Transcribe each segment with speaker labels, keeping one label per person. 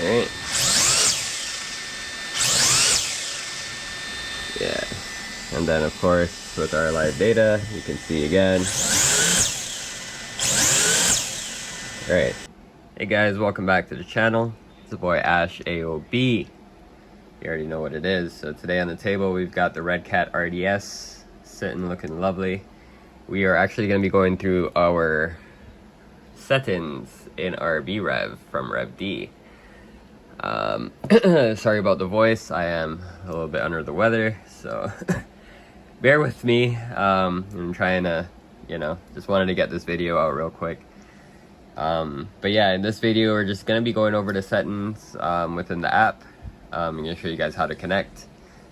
Speaker 1: Alright. Yeah. And then of course with our Livedata, you can see again. Alright. Hey guys, welcome back to the channel. It's the boy Ash AOB. You already know what it is. So today on the table we've got the Red Cat RDS sitting looking lovely. We are actually going to be going through our settings in our BREV from Reve-D. Sorry about the voice, I am a little bit under the weather, so bear with me. I'm trying to, just wanted to get this video out real quick. But yeah, in this video we're just going to be going over the settings within the app. I'm going to show you guys how to connect,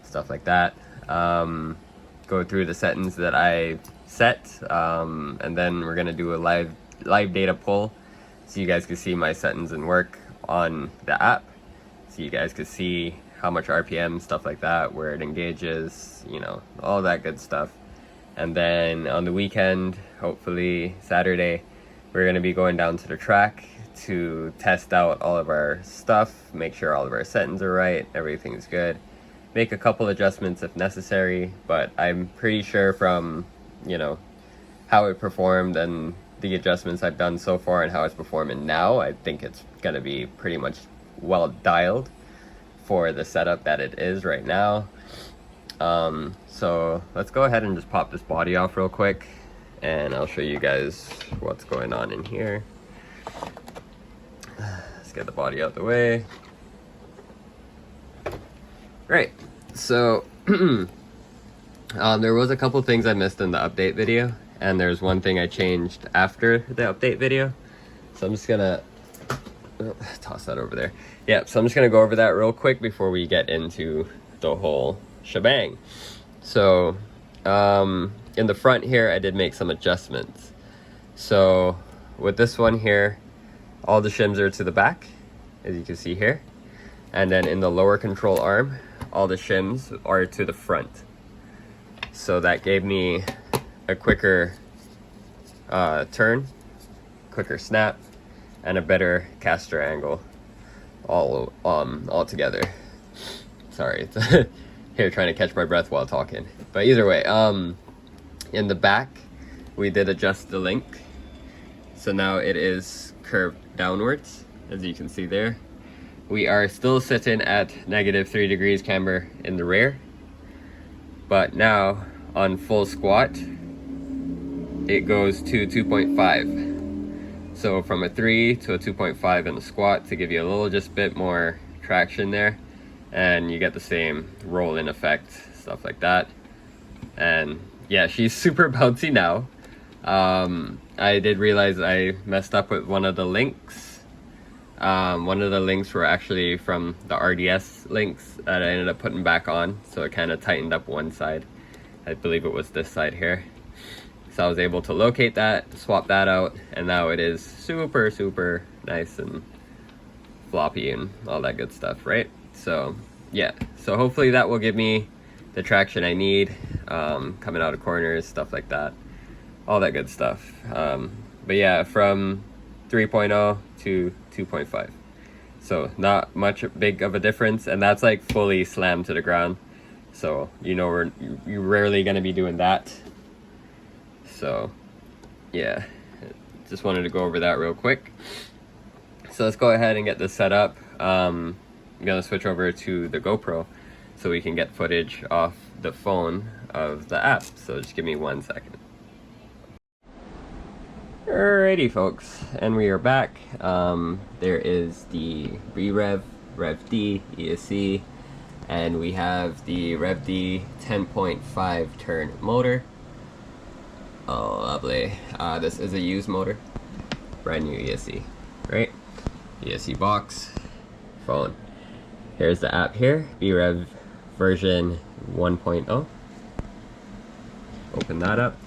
Speaker 1: stuff like that. Go through the settings that I set, and then we're going to do a live data pull so you guys can see my settings and work on the app, so you guys can see how much RPM, stuff like that, where it engages, all that good stuff. And then on the weekend, hopefully Saturday, we're going to be going down to the track to test out all of our stuff, make sure all of our settings are right, everything's good, make a couple adjustments if necessary, but I'm pretty sure from how it performed and the adjustments I've done so far and how it's performing now, I think it's gonna be pretty much well dialed for the setup that it is right now. So let's go ahead and just pop this body off real quick and I'll show you guys what's going on in here. Let's get the body out the way. Great. So there was a couple things I missed in the update video, and there's one thing I changed after the update video. So I'm just gonna toss that over there. Yeah, so I'm just gonna go over that real quick before we get into the whole shebang. So in the front here, I did make some adjustments. So with this one here, all the shims are to the back, as you can see here. And then in the lower control arm, all the shims are to the front. So that gave me a quicker turn, quicker snap, and a better caster angle all together. Sorry, it's here trying to catch my breath while talking. But either way, in the back, we did adjust the link. So now it is curved downwards, as you can see there. We are still sitting at -3 degrees camber in the rear, but now on full squat it goes to 2.5. So from a 3 to a 2.5 in the squat to give you a little just bit more traction there, and you get the same roll-in effect, stuff like that. And yeah, she's super bouncy now. I did realize I messed up with one of the links. One of the links were actually from the RDS links that I ended up putting back on, so it kind of tightened up one side. I believe it was this side here. So I was able to locate that, swap that out, and now it is super nice and floppy and all that good stuff, right? So yeah, so hopefully that will give me the traction I need, coming out of corners, stuff like that, all that good stuff. But yeah, from 3.0 to 2.5, so not much big of a difference, and that's like fully slammed to the ground, so you're rarely going to be doing that. So yeah, just wanted to go over that real quick. So let's go ahead and get this set up. I'm gonna switch over to the GoPro so we can get footage off the phone of the app, so just give me 1 second. Alrighty folks, and we are back. There is the Reve-D ESC, and we have the Reve-D 10.5 turn motor. Oh lovely. This is a used motor, brand new ESC, right? ESC box, phone. Here's the app here, BREV version 1.0. Open that up.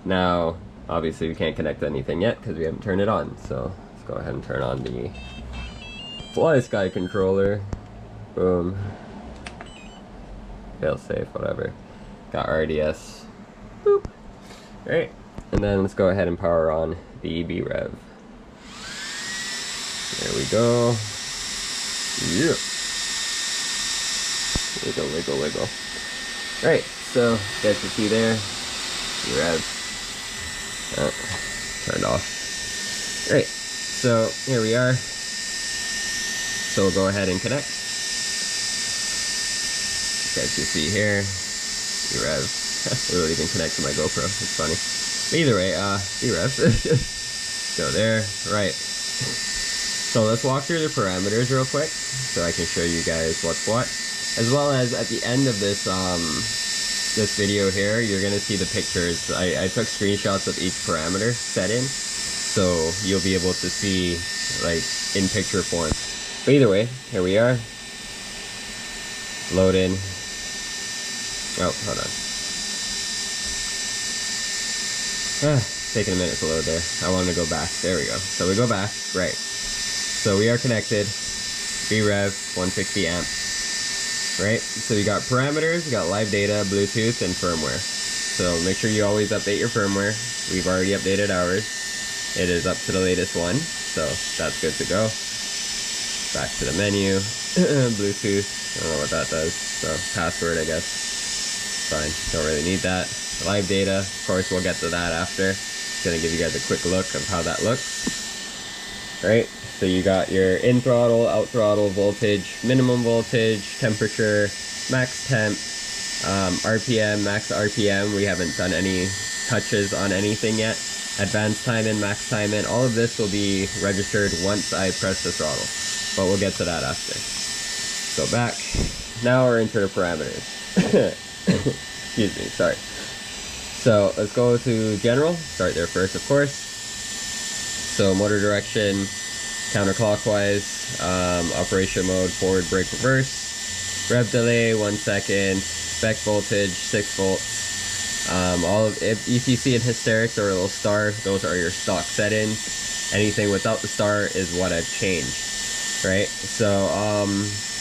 Speaker 1: Now obviously we can't connect anything yet because we haven't turned it on, so let's go ahead and turn on the Fly Sky controller. Boom. Fail safe, whatever. Got RDS. Boop. Great. And then let's go ahead and power on the BREV. There we go. Yeah. Wiggle, wiggle, wiggle. Alright, so you guys can see there, rev. Turned off. Alright, so here we are. So we'll go ahead and connect. You guys can see here, rev. It'll even connect to my GoPro, it's funny. But either way, rev. Go there, right. So let's walk through the parameters real quick, so I can show you guys what's what. As well as at the end of this this video here, you're gonna see the pictures. I took screenshots of each parameter set in, so you'll be able to see like in picture form. But either way, here we are. Load in. Oh, hold on. Taking a minute to load there. I wanted to go back. There we go. So we go back. Right. So we are connected. BREVE 160 amp. Right. So we got parameters, we got Livedata, Bluetooth, and firmware. So make sure you always update your firmware. We've already updated ours. It is up to the latest one. So that's good to go. Back to the menu. Bluetooth. I don't know what that does. So password, I guess. Fine. Don't really need that. Livedata. Of course, we'll get to that after. Gonna give you guys a quick look of how that looks. Right, so you got your in throttle, out throttle, voltage, minimum voltage, temperature, max temp, RPM, max RPM. We haven't done any touches on anything yet. Advanced time in, max time in. All of this will be registered once I press the throttle, but we'll get to that after. Go back. Now we're into the parameters. Excuse me, sorry. So let's go to general, start there first of course. So motor direction, counterclockwise, operation mode, forward, brake, reverse, rev delay, 1 second, spec voltage, 6 volts. All of, if you see in hysterics or a little star, those are your stock settings. Anything without the star is what I've changed, right? So,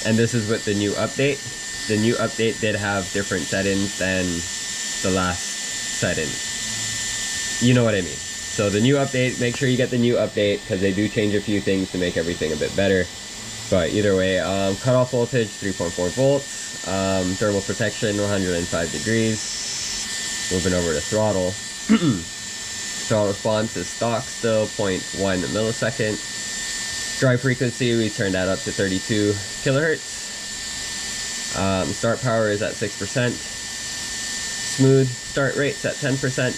Speaker 1: and this is with the new update. The new update did have different settings than the last setting. You know what I mean. So the new update, make sure you get the new update because they do change a few things to make everything a bit better. But either way, cutoff voltage 3.4 volts, thermal protection 105 degrees. Moving over to throttle. Throttle response is stock still 0.1 millisecond. Drive frequency, we turned that up to 32 kilohertz. Start power is at 6%. Smooth start rate's at 10%.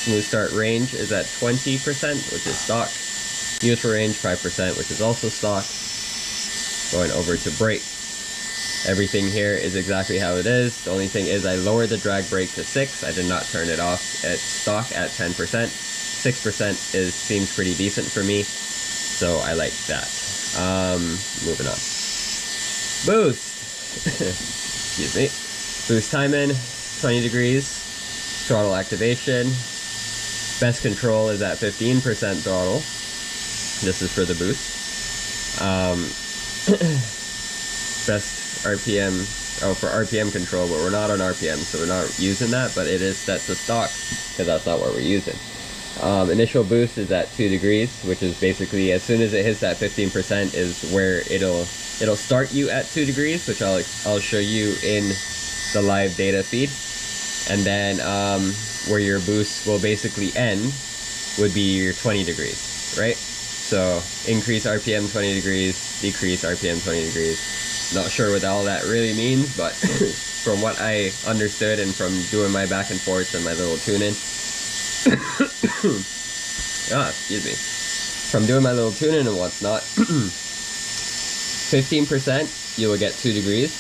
Speaker 1: Smooth start range is at 20%, which is stock. Useful range 5%, which is also stock. Going over to brake. Everything here is exactly how it is. The only thing is I lowered the drag brake to 6. I did not turn it off at stock at 10%. 6% seems pretty decent for me, so I like that. Moving on. Boost. Excuse me. Boost time in 20 degrees. Throttle activation. Best control is at 15% throttle. This is for the boost. Best RPM, for RPM control, but we're not on RPM, so we're not using that, but it is set to stock because that's not what we're using. Initial boost is at 2 degrees, which is basically as soon as it hits that 15% is where it'll start you at 2 degrees, which I'll show you in the Livedata feed. And then where your boost will basically end would be your 20 degrees, right? So increase RPM 20 degrees, decrease RPM 20 degrees. Not sure what all that really means, but from what I understood and from doing my back and forth and my little tune-in, excuse me, from doing my little tune-in and what's not, 15% you will get 2 degrees.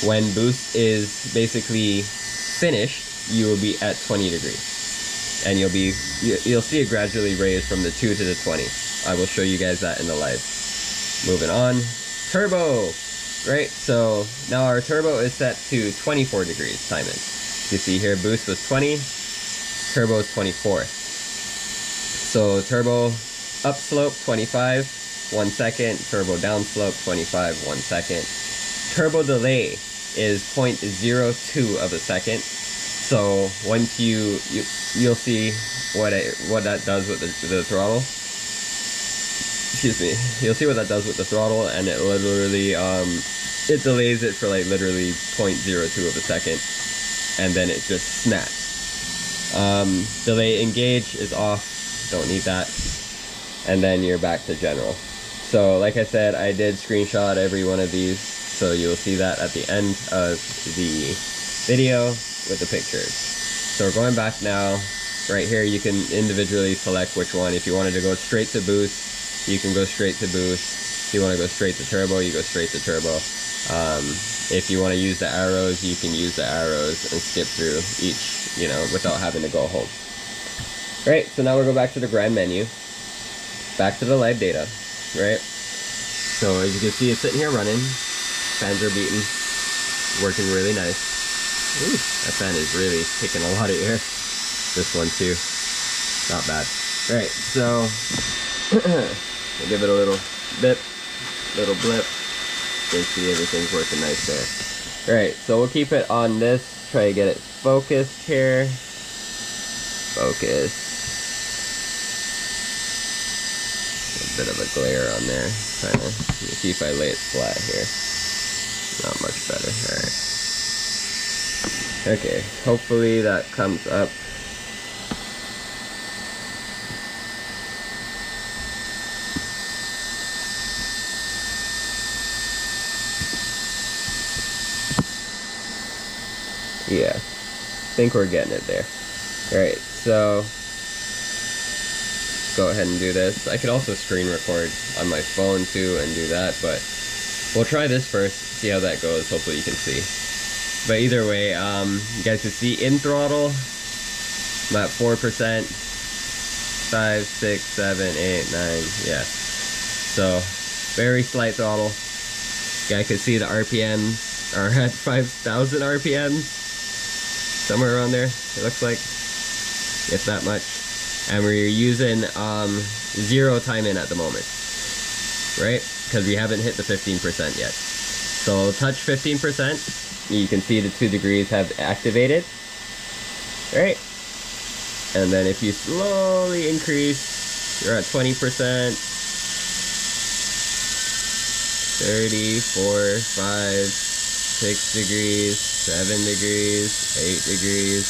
Speaker 1: When boost is basically finished, you will be at 20 degrees, and you'll see it gradually raise from the 2 to the 20. I will show you guys that in the live. Moving on, turbo, right? So now our turbo is set to 24 degrees time in. You see here, boost was 20, turbo is 24. So turbo upslope 25, 1 second. Turbo downslope 25, 1 second. Turbo delay is 0.02 of a second. So once you'll see what that does with the throttle. excuse me, you'll see what that does with the throttle, and it literally, it delays it for like literally 0.02 of a second, and then it just snaps. Delay engage is off, don't need that, and then you're back to general. So like I said, I did screenshot every one of these, so you'll see that at the end of the video with the pictures. So we're going back now. Right here you can individually select which one. If you wanted to go straight to boost, you can go straight to boost. If you want to go straight to turbo, you go straight to turbo. If you want to use the arrows, you can use the arrows and skip through each, you know, without having to go home. Right, so now we'll go back to the grind menu, back to the Livedata, right? So as you can see, it's sitting here running, fans are beating, working really nice. Ooh, that fan is really taking a lot of air. This one too, not bad. Right, so we'll give it a little blip. You can see everything's working nice there. Right, so we'll keep it on this, try to get it focused here. Focus. A bit of a glare on there. Trying to see if I lay it flat here. Not much better. Alright. Okay, hopefully that comes up. Yeah, I think we're getting it there. Alright, so go ahead and do this. I could also screen record on my phone too and do that, but we'll try this first, see how that goes. Hopefully you can see. But either way, you guys can see in throttle, I'm at 4%, 5, 6, 7, 8, 9, yeah. So, very slight throttle. You guys can see the RPMs are at 5,000 RPMs. Somewhere around there, it looks like, if that much. And we're using 0 time in at the moment, right? Because we haven't hit the 15% yet. So touch 15%, you can see the 2 degrees have activated, right? And then if you slowly increase, you're at 20%, 30, 4, 5, 6 degrees, 7 degrees, 8 degrees.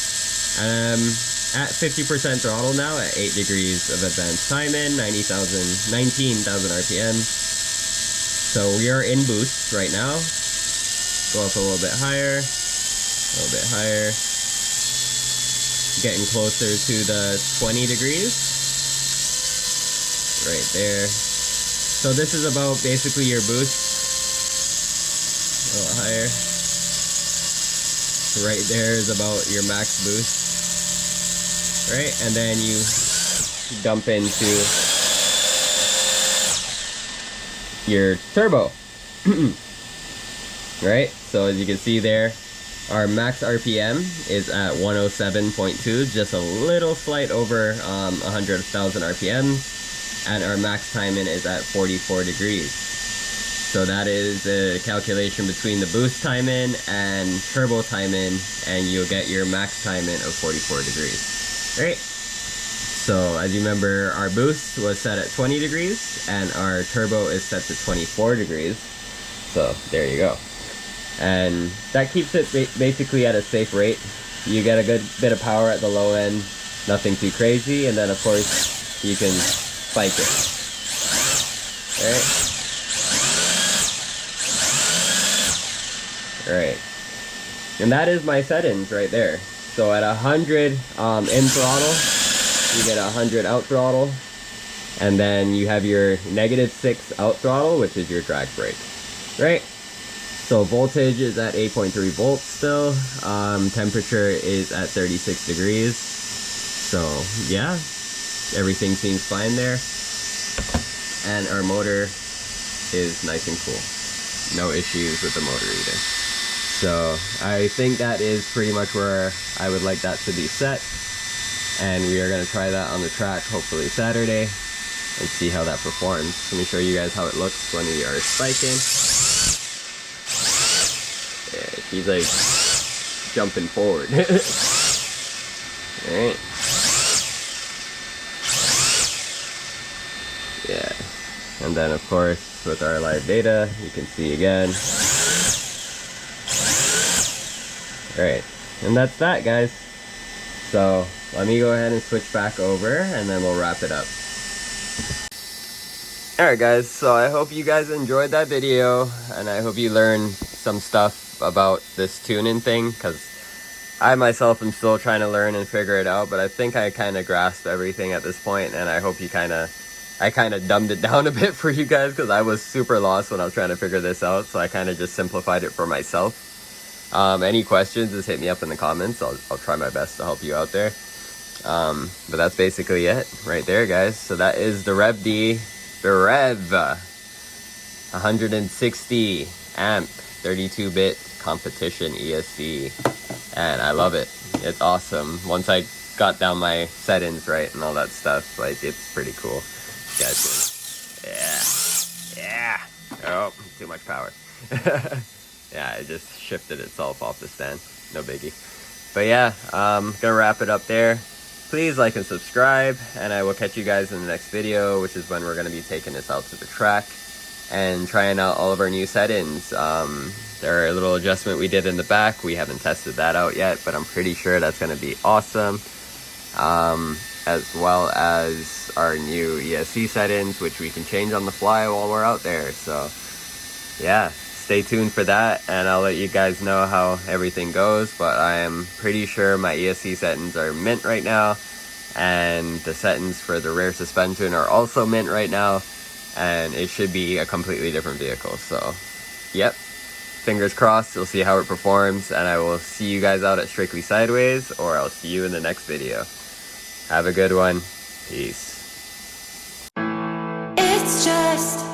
Speaker 1: At 50% throttle now, at 8 degrees of advanced time in, 19,000 RPM. So we are in boost right now. Go up a little bit higher, a little bit higher. Getting closer to the 20 degrees. Right there. So this is about basically your boost. A little higher. Right there is about your max boost. Right, and then you dump into your turbo. Right, so as you can see there, our max RPM is at 107.2, just a little slight over 100,000 RPM, and our max time in is at 44 degrees. So that is a calculation between the boost time in and turbo time in, and you'll get your max time in of 44 degrees. Right? So as you remember, our boost was set at 20 degrees, and our turbo is set to 24 degrees. So there you go. And that keeps it basically at a safe rate. You get a good bit of power at the low end, nothing too crazy, and then of course you can spike it. Alright? Alright, and that is my settings right there. So at 100 in throttle, you get 100 out throttle, and then you have your -6 out throttle, which is your drag brake, right? So voltage is at 8.3 volts still, temperature is at 36 degrees, so yeah, everything seems fine there, and our motor is nice and cool, no issues with the motor either. So I think that is pretty much where I would like that to be set, and we are going to try that on the track hopefully Saturday and see how that performs. Let me show you guys how it looks when we are spiking. Yeah, he's like jumping forward. Alright. Yeah. And then of course with our Livedata, you can see again. Alright, and that's that, guys. So let me go ahead and switch back over and then we'll wrap it up. Alright guys, so I hope you guys enjoyed that video and I hope you learned some stuff about this tuning thing, because I myself am still trying to learn and figure it out, but I think I kind of grasped everything at this point, and I hope you I kind of dumbed it down a bit for you guys, because I was super lost when I was trying to figure this out, so I kind of just simplified it for myself. Any questions, just hit me up in the comments. I'll try my best to help you out there. But that's basically it right there, guys. So that is the Reve-D BREVE 160 amp 32-bit competition ESC, and I love it. It's awesome. Once I got down my settings right and all that stuff, like, it's pretty cool. You guys can, yeah. Oh, too much power. Yeah, it just shifted itself off the stand. No biggie. But yeah, gonna wrap it up there. Please like and subscribe, and I will catch you guys in the next video, which is when we're going to be taking this out to the track and trying out all of our new settings. There are a little adjustment we did in the back. We haven't tested that out yet, but I'm pretty sure that's going to be awesome. As well as our new ESC settings, which we can change on the fly while we're out there. So yeah, stay tuned for that, and I'll let you guys know how everything goes. But I am pretty sure my ESC settings are mint right now, and the settings for the rear suspension are also mint right now, and it should be a completely different vehicle. So yep, fingers crossed. We'll see how it performs, and I will see you guys out at Strictly Sideways, or I'll see you in the next video. Have a good one. Peace.
Speaker 2: It's just